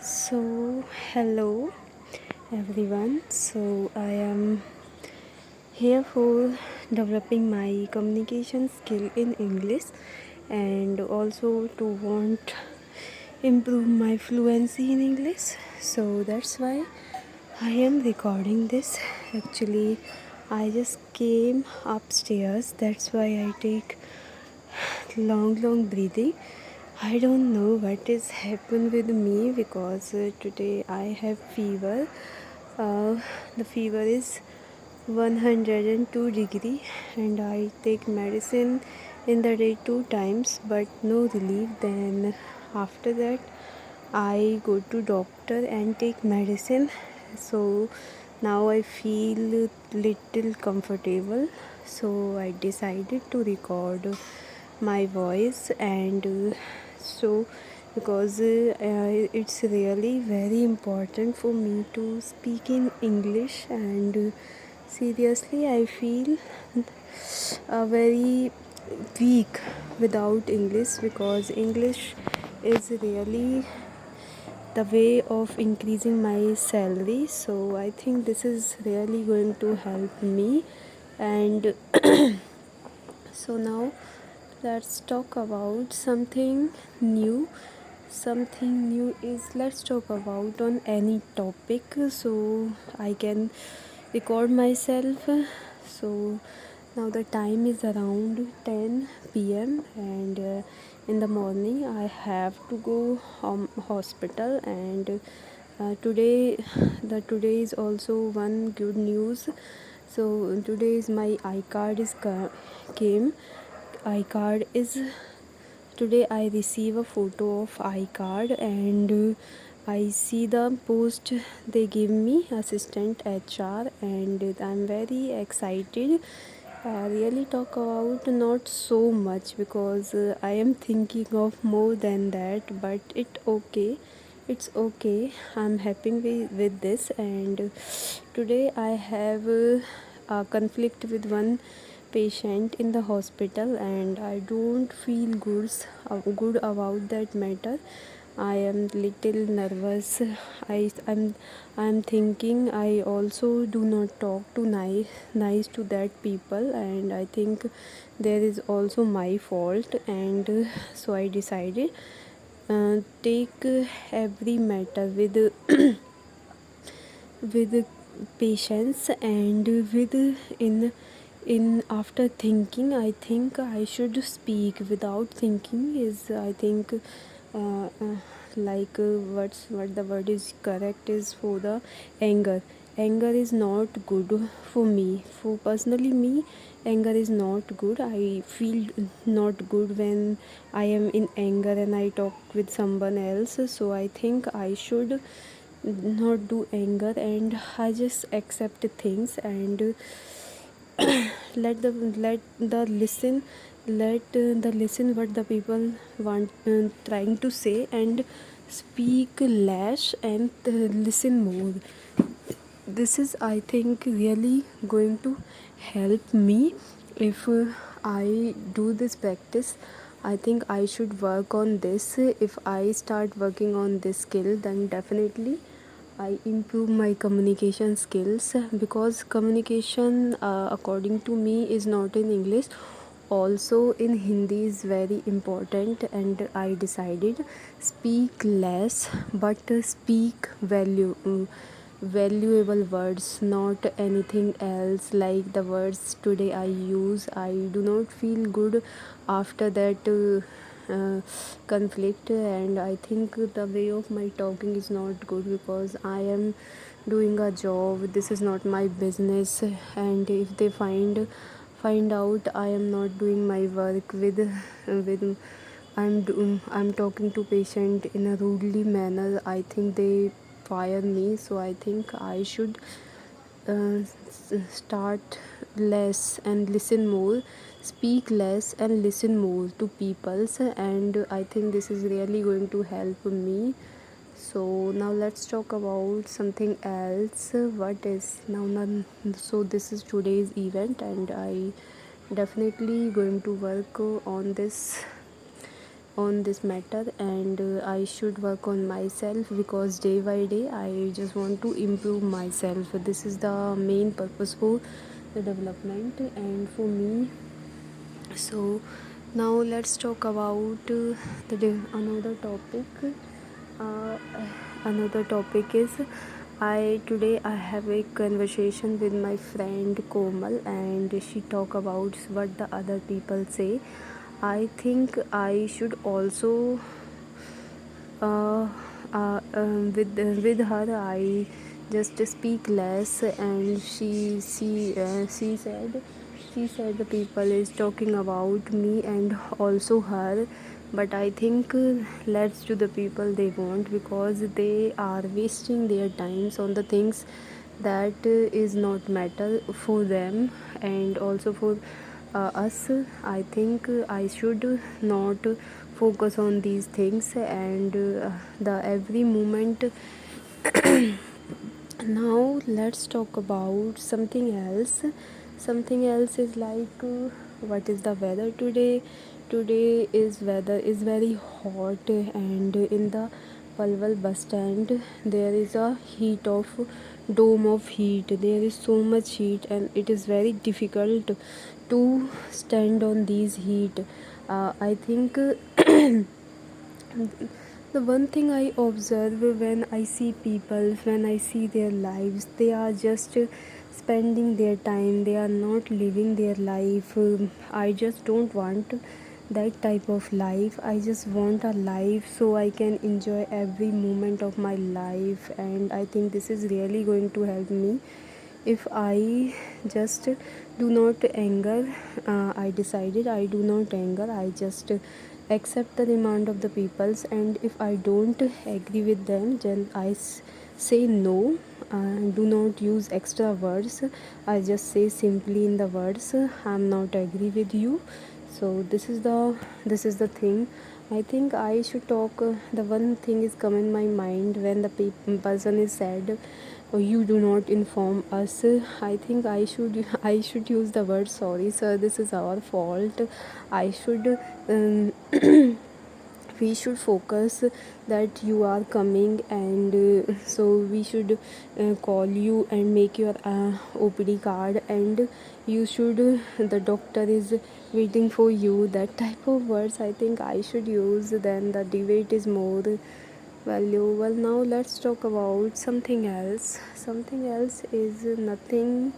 So, hello everyone. So, I am here for developing my communication skill in English and also to want improve my fluency in English. So, that's why I am recording this. Actually, I just came upstairs. That's why I take long breathing. I don't know what is happened with me because today I have fever. The fever is 102 degree and I take medicine in the day 2 times but no relief. Then after that I go to doctor and take medicine. So now I feel little comfortable. So I decided to record my voice and so because it's really very important for me to speak in English and seriously I feel very weak without English because English is really the way of increasing my salary. So I think this is really going to help me. And so now let's talk about something new. Something new is let's talk about on any topic so I can record myself. So now the time is around 10 p.m. and in the morning I have to go hospital and today is also one good news. So today is my iCard is came. iCard is today I receive a photo of iCard and I see the post they give me assistant HR and I'm very excited. Really talk about not so much because I am thinking of more than that, but it's okay. I'm happy with this. And today I have a conflict with one patient in the hospital and I don't feel good about that matter. I am little nervous. I'm thinking I also do not talk too nice to that people and I think there is also my fault and so I decided take every matter with with patience and with in after thinking I think I should speak without thinking is I think uh, uh, what the word is correct is for the anger is not good for me. For personally me, anger is not good. I feel not good when I am in anger and I talk with someone else. So I think I should not do anger and I just accept things and let the listen the listen what the people want trying to say and speak less and listen more. This is I think really going to help me if I do this practice. I think I should work on this. If I start working on this skill then definitely I improve my communication skills because communication according to me is not in English, also in Hindi is very important and I decided speak less but speak valuable words, not anything else like the words today I use. I do not feel good after that conflict and I think the way of my talking is not good because I am doing a job. This is not my business and if they find out I am not doing my work with I'm talking to patient in a rudely manner, I think they fire me. So I think I should start less and listen more, speak less and listen more to people's and I think this is really going to help me. So now let's talk about something else. What is now none so this is today's event and I definitely going to work on this matter, and I should work on myself, because day by day I just want to improve myself. This is the main purpose for the development and for me. So now let's talk about another topic. uh, Another topic is, I have a conversation with my friend Komal, and she talk about what the other people say. I think I should also uh, with her I just speak less, and she said the people is talking about me and also her, but I think let's do the people they want, because they are wasting their times on the things that is not matter for them and also for us. I think I should not focus on these things, and the every moment. Now let's talk about something else. Something else is like, what is the weather today? Today is weather is very hot, and in the Palwal bus stand there is a heat of dome of heat. There is so much heat, and it is very difficult to stand on these heat. I think the one thing I observe when I see people, when I see their lives, they are just spending their time, they are not living their life. I just don't want that type of life. I just want a life so I can enjoy every moment of my life, and I think this is really going to help me if I just do not anger. I decided I do not anger, I just accept the demand of the peoples, and if I don't agree with them, then I say no. Do not use extra words, I just say simply in the words, I'm not agree with you. So this is the thing. I think I should talk. The one thing is come in my mind when the person is said, "Oh, you do not inform us." I think I should use the word sorry, sir. This is our fault. I should. We should focus that you are coming, and so we should call you and make your OPD card, and you should the doctor is waiting for you. That type of words I think I should use, then the debate is more valuable. Now let's talk about something else. Something else is nothing.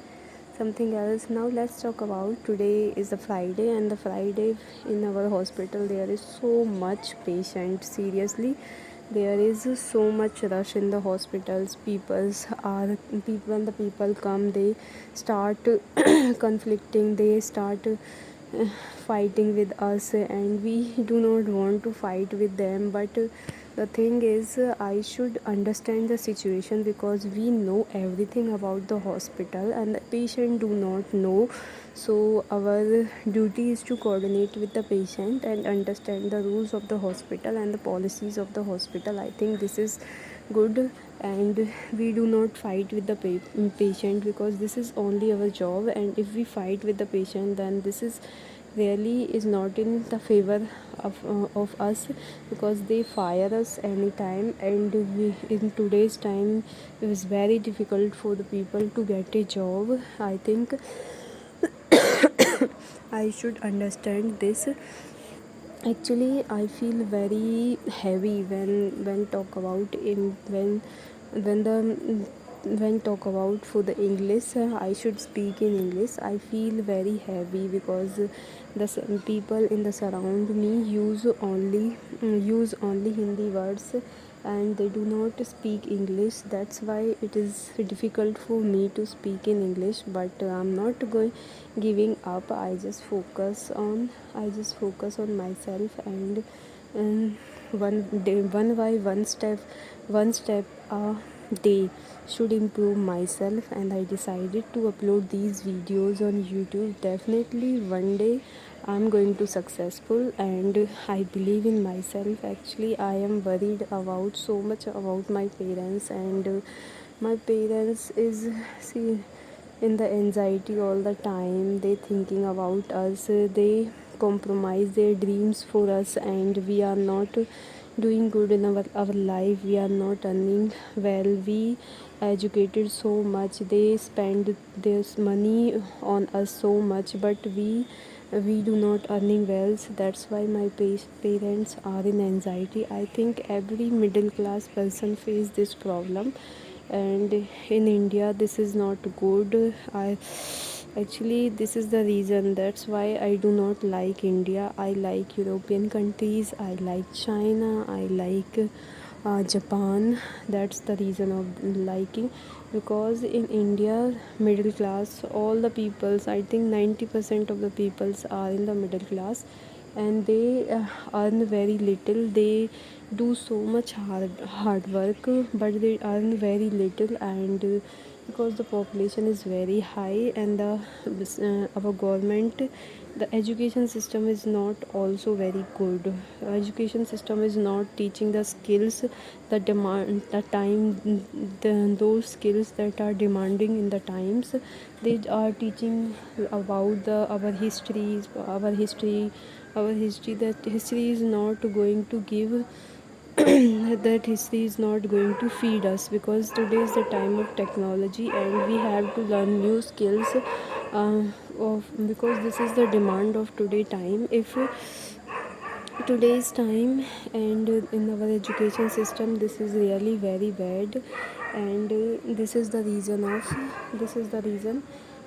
Something else. Now let's talk about, today is the Friday, and the Friday in our hospital there is so much patient. Seriously, there is so much rush in the hospitals. People, when the people come, they start conflicting, they start fighting with us, and we do not want to fight with them. But the thing is, I should understand the situation, because we know everything about the hospital and the patient do not know. So our duty is to coordinate with the patient and understand the rules of the hospital and the policies of the hospital. I think this is good, and we do not fight with the patient, because this is only our job. And if we fight with the patient, then this is really is not in the favor of us, because they fire us anytime, and in today's time it is very difficult for the people to get a job. I think I should understand this. Actually, I feel very heavy when talk about in when the when talk about for the English. I should speak in English. I feel very heavy, because the people in the surround me use only Hindi words, and they do not speak English. That's why it is difficult for me to speak in English. But I'm not going giving up. I just focus on myself, and one day, one step a day should improve myself. And I decided to upload these videos on YouTube. Definitely one day I'm going to successful, and I believe in myself. Actually, I am worried about so much about my parents, and my parents is see in the anxiety all the time. They thinking about us. They compromise their dreams for us, and we are not doing good in our life. We are not earning well. We educated so much, they spend this money on us so much, but we do not earning well. So that's why my parents are in anxiety. I think every middle class person face this problem, and in India this is not good. I actually this is the reason. That's why I do not like India. I like European countries, I like China, I like Japan. That's the reason of liking, because in India middle class, all the peoples, I think 90% of the peoples are in the middle class, and they earn very little. They do so much hard work, but they earn very little. And because the population is very high, and the our government, the education system is not also very good. Education system is not teaching the skills, the demand, the time, those skills that are demanding in the times. They are teaching about the our histories, our history. That history is not going to give that history is not going to feed us, because today is the time of technology, and we have to learn new skills, uh, because this is the demand of today time. If today's time, and in our education system this is really very bad, and this is the reason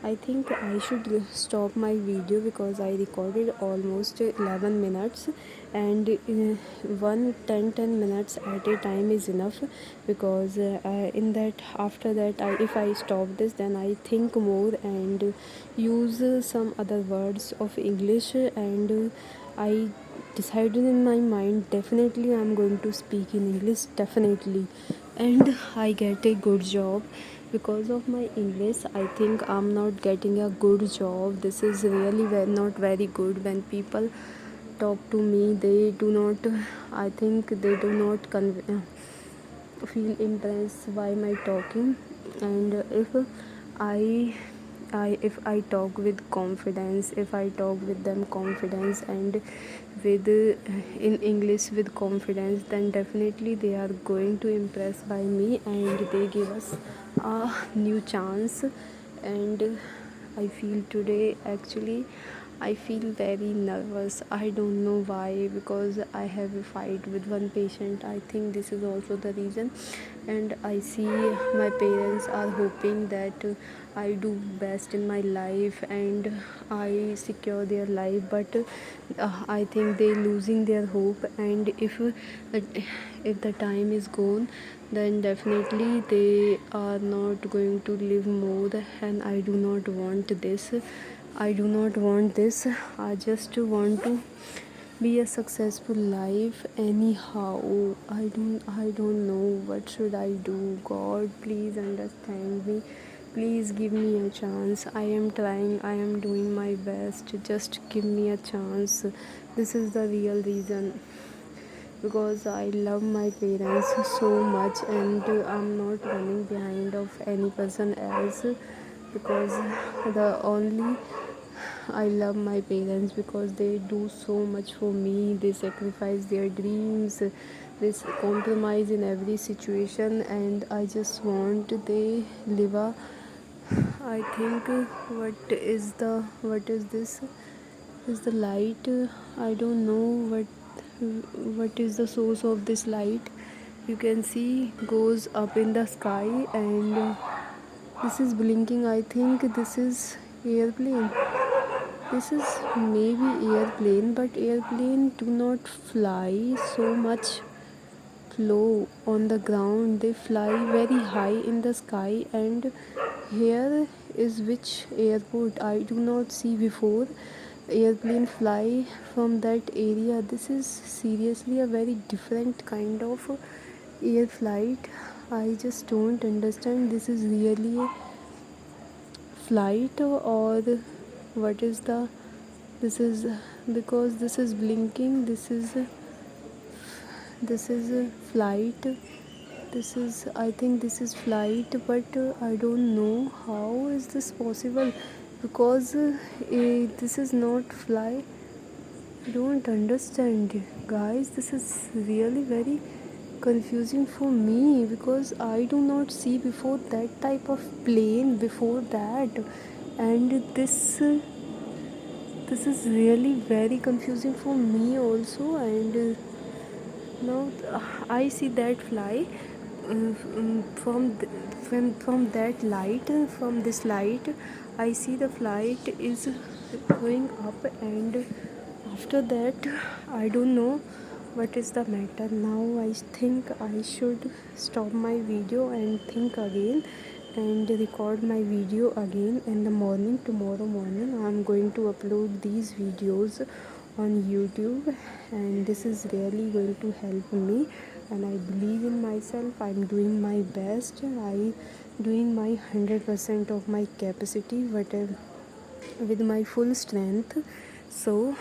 I think I should stop my video, because I recorded almost 11 minutes, and 10 minutes at a time is enough, because in that after that if I stop this, then I think more and use some other words of English, and I decided in my mind, definitely I'm going to speak in English, definitely, and I get a good job because of my English. I think I'm not getting a good job. This is really not very good. When people talk to me, they do not, I think they do not feel impressed by my talking. And I if I talk with confidence, if I talk with them confidence, and with in English with confidence, then definitely they are going to impress by me, and they give us a new chance. And I feel today, actually I feel very nervous. I don't know why, because I have a fight with one patient. I think this is also the reason. And I see my parents are hoping that I do best in my life and I secure their life, but I think they losing their hope. And if the time is gone, then definitely they are not going to live more, and I do not want this. I do not want this. I just want to be a successful life anyhow. I don't know what should I do. God, please understand me. Please give me a chance. I am trying. I am doing my best. Just give me a chance. This is the real reason, because I love my parents so much, and I'm not running behind of any person else, because the only I love my parents, because they do so much for me. They sacrifice their dreams, they compromise in every situation, and I just want they live a, I think what is this is the light. I don't know what is the source of this light. You can see goes up in the sky, and this is blinking. I think this is airplane. This is maybe airplane, but airplane do not fly so much low on the ground. They fly very high in the sky. And here is which airport I do not see before. Airplane fly from that area. This is seriously a very different kind of air flight. I just don't understand. This is really a flight, or what is the, this is, because this is blinking. This is a flight. This is, I think this is flight, but I don't know how is this possible, because this is not fly. don't understand, guys. This is really very confusing for me because I do not see before that type of plane before that, and this is really very confusing for me also. And now I see that fly from that light, from this light I see the flight is going up, and after that I don't know what is the matter. Now I think I should stop my video and think again and record my video again in the morning. Tomorrow morning I'm going to upload these videos on YouTube, and this is really going to help me, and I believe in myself. I'm doing my best. I doing my 100% of my capacity, whatever, with my full strength. So